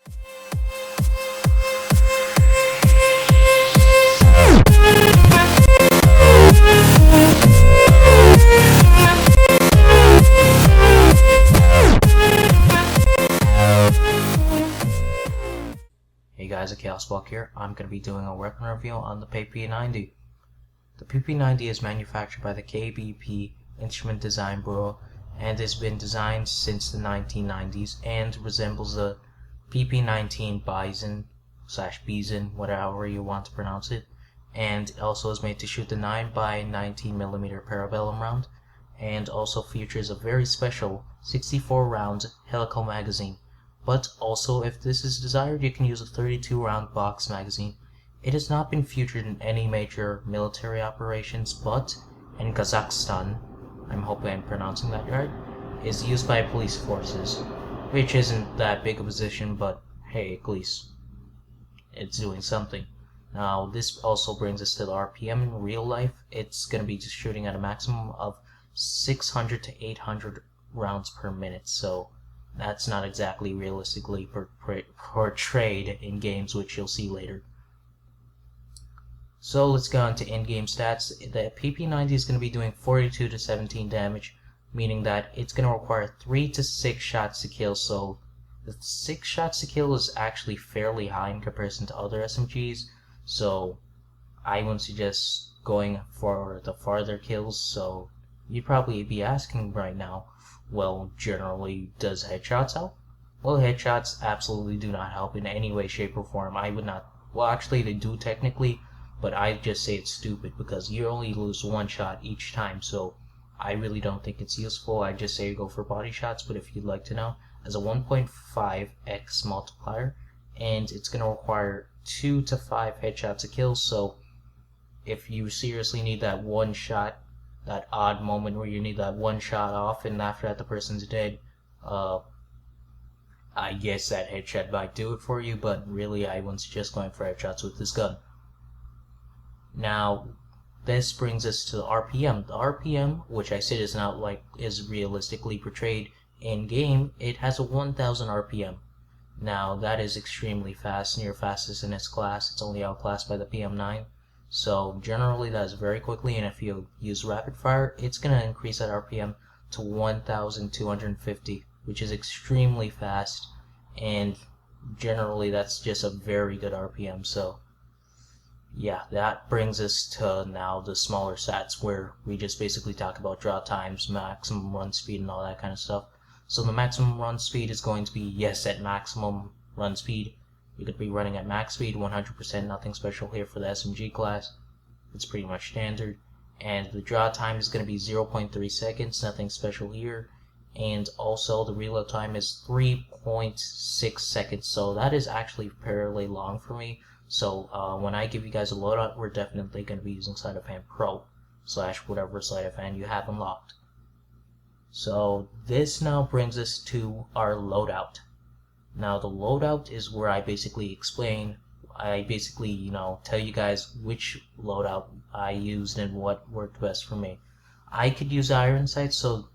Hey guys, it's Chaosblock here. I'm going to be doing a weapon review on the Pp90. The Pp90 is manufactured by the KBP Instrument Design Bureau and has been designed since the 1990s and resembles the Pp19 Bison / Bison, whatever you want to pronounce it, and also is made to shoot the 9mm parabellum round, and also features a very special 64-round helical magazine. But also, if this is desired, you can use a 32-round box magazine. It has not been featured in any major military operations, but in Kazakhstan, I'm hoping I'm pronouncing that right, is used by police forces, which isn't that big a position, but hey, at least it's doing something. Now, this also brings us to the RPM in real life. It's going to be just shooting at a maximum of 600 to 800 rounds per minute, so that's not exactly realistically portrayed in games, which you'll see later. So let's go on to in-game stats. The Pp90 is going to be doing 42 to 17 damage, meaning that it's going to require 3 to 6 shots to kill, so the 6 shots to kill is actually fairly high in comparison to other SMGs, so I wouldn't suggest going for the farther kills. So you'd probably be asking right now, well, generally, does headshots help? Well, headshots absolutely do not help in any way, shape, or form. I would not, well, actually they do technically, but I just say it's stupid because you only lose one shot each time, so I really don't think it's useful. I just say go for body shots, but if you'd like to know, as a 1.5x multiplier, and it's going to require 2 to 5 headshots to kill, so if you seriously need that one shot, that odd moment where you need that one shot off and after that the person's dead, I guess that headshot might do it for you, but really I wouldn't suggest going for headshots with this gun. Now, this brings us to the RPM. The RPM, which I said is not is realistically portrayed in game, it has a 1000 RPM. Now that is extremely fast, near fastest in its class. It's only outclassed by the PM9. So generally that is very quickly, and if you use rapid fire, it's going to increase that RPM to 1250, which is extremely fast, and generally that's just a very good RPM. So yeah, that brings us to now the smaller stats, where we just basically talk about draw times, maximum run speed, and all that kind of stuff. So the maximum run speed is going to be, yes, at maximum run speed. You could be running at max speed, 100%, nothing special here for the SMG class. It's pretty much standard. And the draw time is going to be 0.3 seconds, nothing special here. And also the reload time is 3.6 seconds, so that is actually fairly long for me. So when I give you guys a loadout, we're definitely going to be using Sleight of Hand Pro / whatever Sleight of Hand you have unlocked. So this now brings us to our loadout. Now the loadout is where I basically explain, tell you guys which loadout I used and what worked best for me. I could use iron sights, so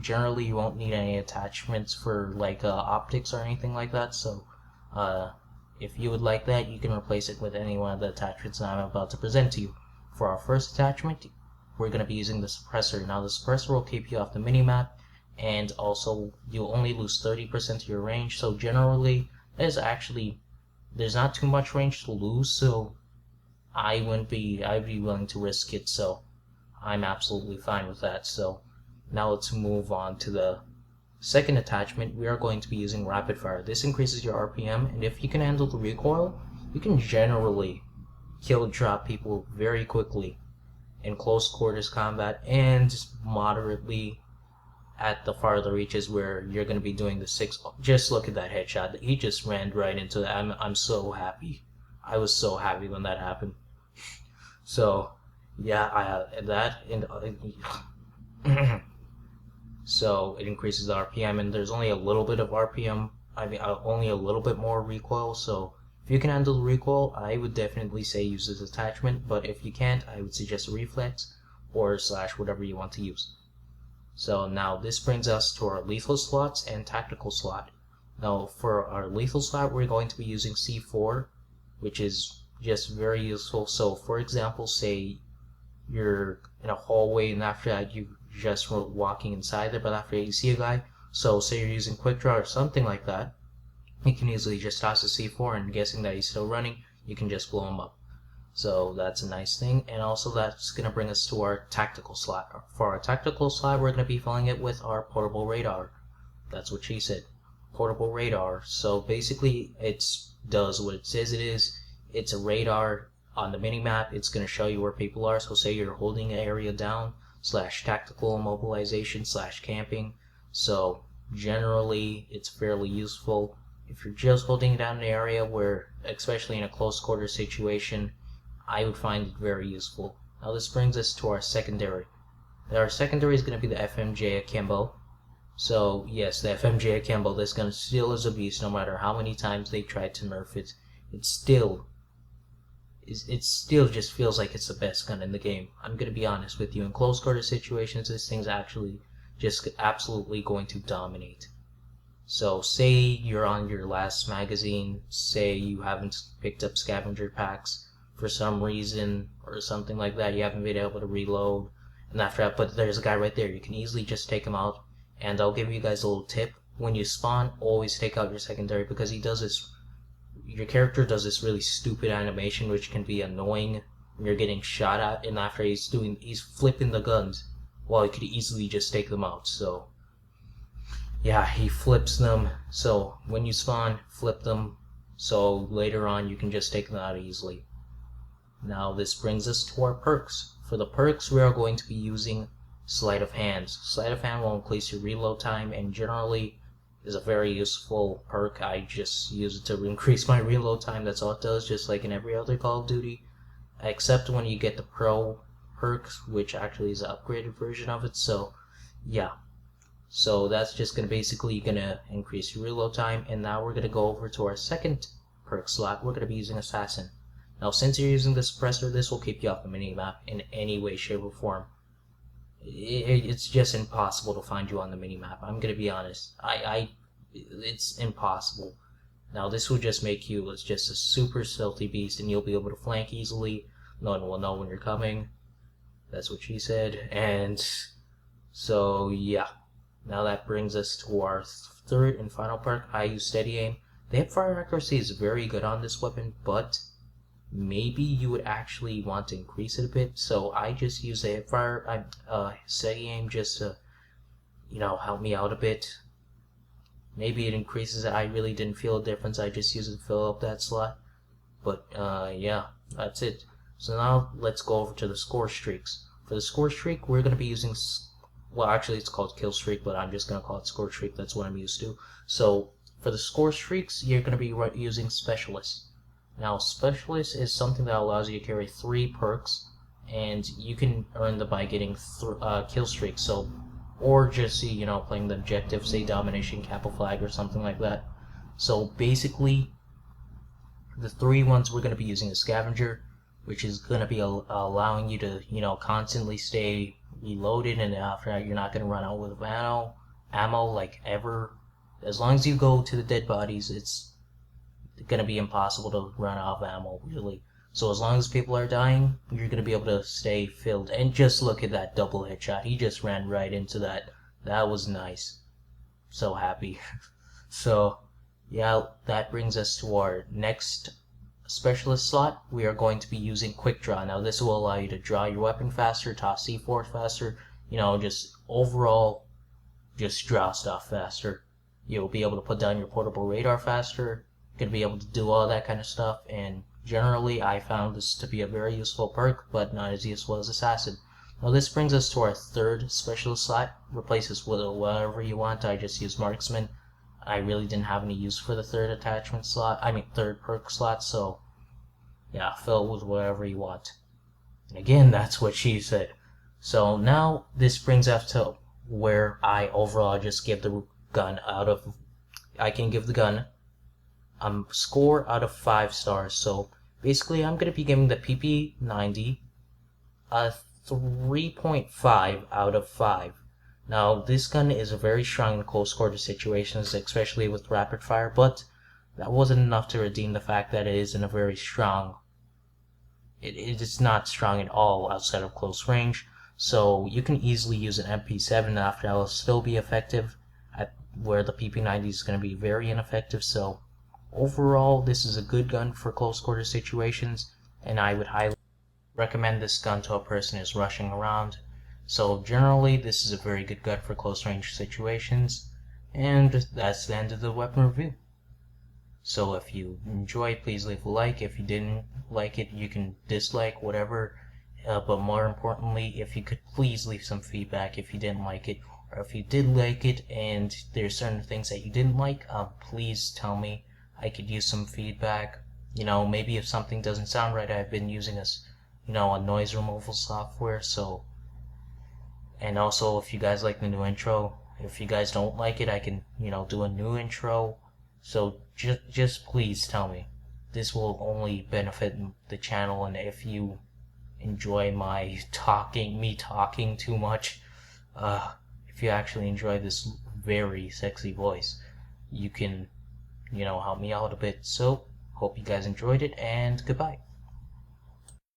generally you won't need any attachments for optics or anything like that, so if you would like that, you can replace it with any one of the attachments that I'm about to present to you. For our first attachment, we're going to be using the suppressor. Now the suppressor will keep you off the minimap, and also you'll only lose 30% of your range, so generally there's not too much range to lose, so I'd be willing to risk it, so I'm absolutely fine with that. So now let's move on to the second attachment. We are going to be using rapid fire. This increases your RPM, and if you can handle the recoil, you can generally kill and drop people very quickly in close quarters combat, and just moderately at the farther reaches where you're going to be doing the 6. Just look at that headshot. He just ran right into that. I'm so happy. I was so happy when that happened. So yeah, I have that, and so it increases the RPM, and there's only a little bit of RPM. Only a little bit more recoil. So if you can handle the recoil, I would definitely say use this attachment. But if you can't, I would suggest a reflex or / whatever you want to use. So now this brings us to our lethal slots and tactical slot. Now for our lethal slot, we're going to be using C4, which is just very useful. So for example, say you're in a hallway and after that you just were walking inside there, but after that you see a guy, so say you're using quick draw or something like that, you can easily just toss a C4 and guessing that he's still running, you can just blow him up. So that's a nice thing. And also that's going to bring us to our tactical slot. For our tactical slot, we're going to be filling it with our portable radar. That's what she said. Portable radar. So basically it does what it says it is. It's a radar on the minimap. It's going to show you where people are. So say you're holding an area down / tactical immobilization / camping. So generally it's fairly useful. If you're just holding down an area where, especially in a close quarter situation, I would find it very useful. Now this brings us to our secondary. Our secondary is going to be the FMJ Akimbo. So yes, the FMJ Akimbo, this gun still is a beast no matter how many times they tried to nerf it. It still just feels like it's the best gun in the game. I'm going to be honest with you, in close quarter situations this thing's actually just absolutely going to dominate. So say you're on your last magazine, say you haven't picked up scavenger packs for some reason or something like that, you haven't been able to reload, and after that, but there's a guy right there, you can easily just take him out. And I'll give you guys a little tip: when you spawn, always take out your secondary, because your character does this really stupid animation which can be annoying when you're getting shot at, and after he's flipping the guns while you could easily just take them out. So yeah, he flips them, so when you spawn, flip them, so later on you can just take them out easily. Now this brings us to our perks. For the perks, we are going to be using Sleight of Hand. Sleight of Hand will increase your reload time and generally is a very useful perk. I just use it to increase my reload time, that's all it does, just like in every other Call of Duty. Except when you get the Pro perks, which actually is an upgraded version of it, so yeah. So that's just basically gonna increase your reload time. And now we're gonna go over to our second perk slot. We're gonna be using Assassin. Now since you're using the suppressor, this will keep you off the minimap in any way, shape, or form. It's just impossible to find you on the minimap. I'm gonna be honest. It's impossible. Now this will just make you just a super stealthy beast, and you'll be able to flank easily. No one will know when you're coming. That's what she said. And so yeah. Now that brings us to our third and final perk. I use Steady Aim. The hip fire accuracy is very good on this weapon, but maybe you would actually want to increase it a bit. So I just use the hip fire, Steady Aim, just to, help me out a bit. Maybe it increases it. I really didn't feel a difference. I just use it to fill up that slot. But yeah, that's it. So now let's go over to the score streaks. For the score streak, we're going to be using, well, actually it's called kill streak, but I'm just going to call it score streak. That's what I'm used to. So for the score streaks, you're going to be using Specialist. Now Specialist is something that allows you to carry 3 perks, and you can earn them by getting kill streaks. So, or just playing the objective, say Domination, Camouflage, or something like that. So basically, the 3 ones we're going to be using is Scavenger, which is going to be allowing you to constantly stay reloaded, and after that you're not going to run out with ammo like ever. As long as you go to the dead bodies, it's going to be impossible to run out of ammo, really. So as long as people are dying, you're going to be able to stay filled. And just look at that double headshot. He just ran right into that. That was nice. So happy. So yeah, that brings us to our next Specialist slot. We are going to be using Quick Draw. Now this will allow you to draw your weapon faster, toss C4 faster, just overall just draw stuff faster. You'll be able to put down your portable radar faster. Going to be able to do all that kind of stuff, and generally I found this to be a very useful perk, but not as useful as Assassin. Now this brings us to our third Specialist slot. Replace this with whatever you want. I just use Marksman. I really didn't have any use for the third third perk slot, so yeah, fill it with whatever you want. And again, that's what she said. So now this brings us to where I overall just give the gun I can give the gun score out of 5 stars. So basically I'm going to be giving the Pp90 a 3.5 out of 5. Now, this gun is very strong in close quarter situations, especially with rapid fire, but that wasn't enough to redeem the fact that it isn't a very strong. It is not strong at all outside of close range, so you can easily use an MP7 after that will still be effective, at where the PP90 is going to be very ineffective. So overall, this is a good gun for close quarter situations, and I would highly recommend this gun to a person who's rushing around. So generally, this is a very good gun for close range situations, and that's the end of the weapon review. So if you enjoyed, please leave a like. If you didn't like it, you can dislike, whatever. But more importantly, if you could please leave some feedback if you didn't like it, or if you did like it and there's certain things that you didn't like, please tell me. I could use some feedback. Maybe if something doesn't sound right, I've been using a noise removal software. So, and also if you guys like the new intro, if you guys don't like it, I can do a new intro. So just please tell me. This will only benefit the channel, and if you enjoy me talking too much, if you actually enjoy this very sexy voice, you can help me out a bit. So hope you guys enjoyed it, and goodbye.